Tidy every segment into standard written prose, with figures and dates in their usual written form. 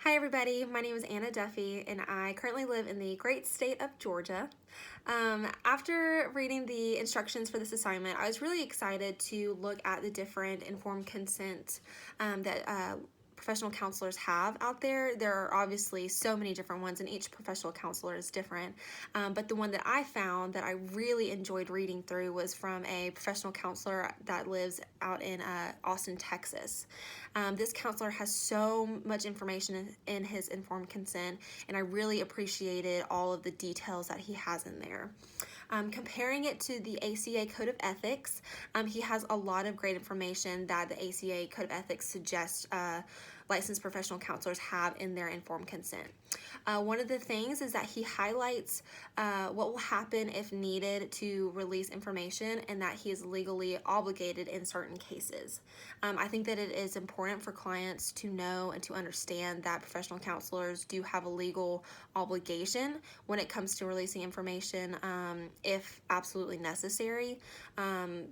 Hi everybody, my name is Anna Duffy and I currently live in the great state of Georgia. After reading the instructions for this assignment, I was really excited to look at the different informed consent that professional counselors have out there. There are obviously so many different ones and each professional counselor is different, but the one that I found that I really enjoyed reading through was from a professional counselor that lives out in Austin, Texas. This counselor has so much information in his informed consent, and I really appreciated all of the details that he has in there. Comparing it to the ACA Code of Ethics, he has a lot of great information that the ACA Code of Ethics suggests licensed professional counselors have in their informed consent. One of the things is that he highlights what will happen if needed to release information and that he is legally obligated in certain cases. I think that it is important for clients to know and to understand that professional counselors do have a legal obligation when it comes to releasing information if absolutely necessary,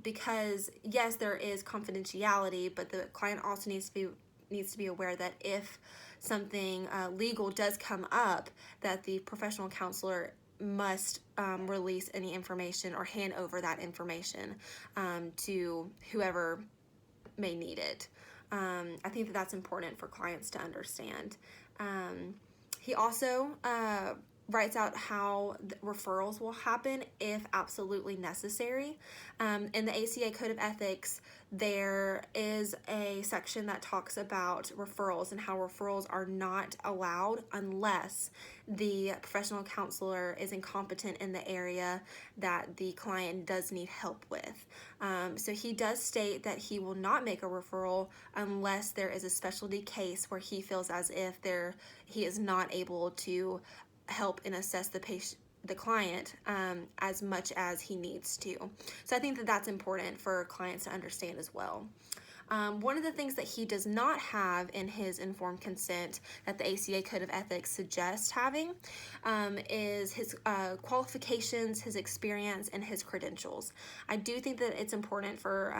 because yes, there is confidentiality, but the client also needs to be aware that if something legal does come up, that the professional counselor must release any information or hand over that information to whoever may need it. I think that that's important for clients to understand. He also writes out how referrals will happen if absolutely necessary. In the ACA Code of Ethics, there is a section that talks about referrals and how referrals are not allowed unless the professional counselor is incompetent in the area that the client does need help with. So he does state that he will not make a referral unless there is a specialty case where he feels as if he is not able to help and assess the client as much as he needs to. So I think that that's important for clients to understand as well. One of the things that he does not have in his informed consent that the ACA Code of Ethics suggests having is his qualifications, his experience, and his credentials. I do think that it's important for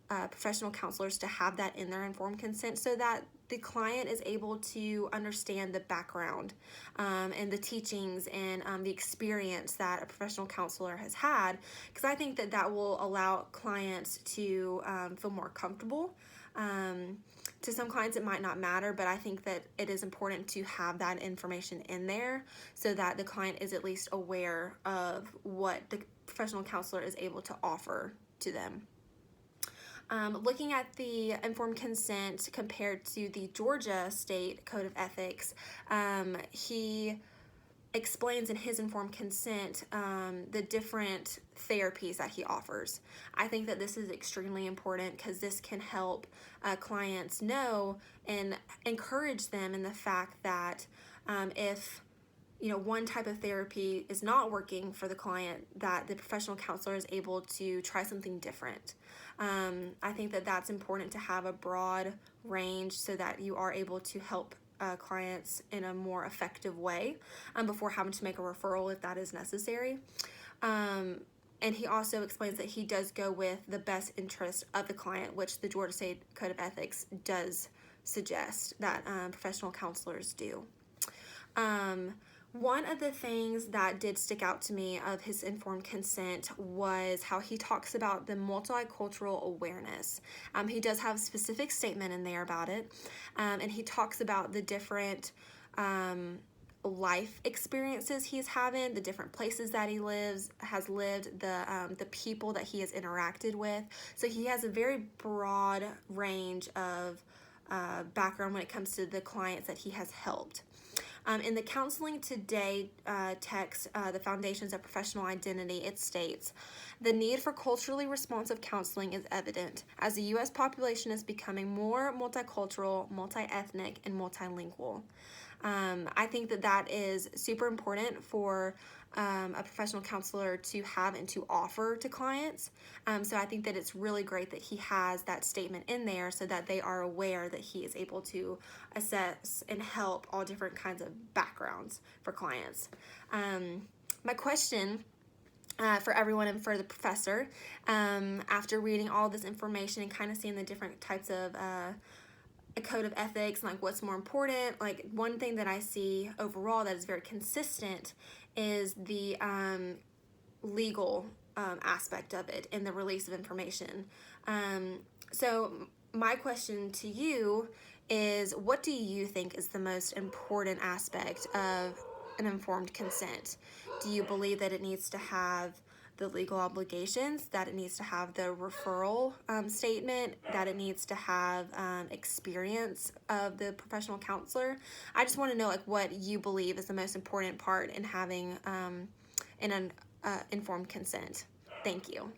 professional counselors to have that in their informed consent so that the client is able to understand the background and the teachings and the experience that a professional counselor has had, because I think that that will allow clients to feel more comfortable. To some clients it might not matter, but I think that it is important to have that information in there so that the client is at least aware of what the professional counselor is able to offer to them. Looking at the informed consent compared to the Georgia State Code of Ethics, he explains in his informed consent the different therapies that he offers. I think that this is extremely important because this can help clients know and encourage them in the fact that if one type of therapy is not working for the client, that the professional counselor is able to try something different. I think that that's important to have a broad range so that you are able to help clients in a more effective way before having to make a referral if that is necessary. And he also explains that he does go with the best interest of the client, which the Georgia State Code of Ethics does suggest that professional counselors do. One of the things that did stick out to me of his informed consent was how he talks about the multicultural awareness. He does have a specific statement in there about it, and he talks about the different life experiences he's having, the different places that he has lived, the people that he has interacted with. So he has a very broad range of background when it comes to the clients that he has helped. In the Counseling Today text, The Foundations of Professional Identity, it states, the need for culturally responsive counseling is evident as the U.S. population is becoming more multicultural, multi-ethnic, and multilingual. I think that that is super important for a professional counselor to have and to offer to clients. So I think that it's really great that he has that statement in there so that they are aware that he is able to assess and help all different kinds of backgrounds for clients. My question for everyone and for the professor, after reading all this information and kind of seeing the different types of a code of ethics and like what's more important. Like one thing that I see overall that is very consistent is the legal aspect of it and the release of information. So my question to you is, what do you think is the most important aspect of an informed consent? Do you believe that it needs to have the legal obligations, that it needs to have the referral statement, that it needs to have experience of the professional counselor? I just want to know like what you believe is the most important part in having an informed consent. Thank you.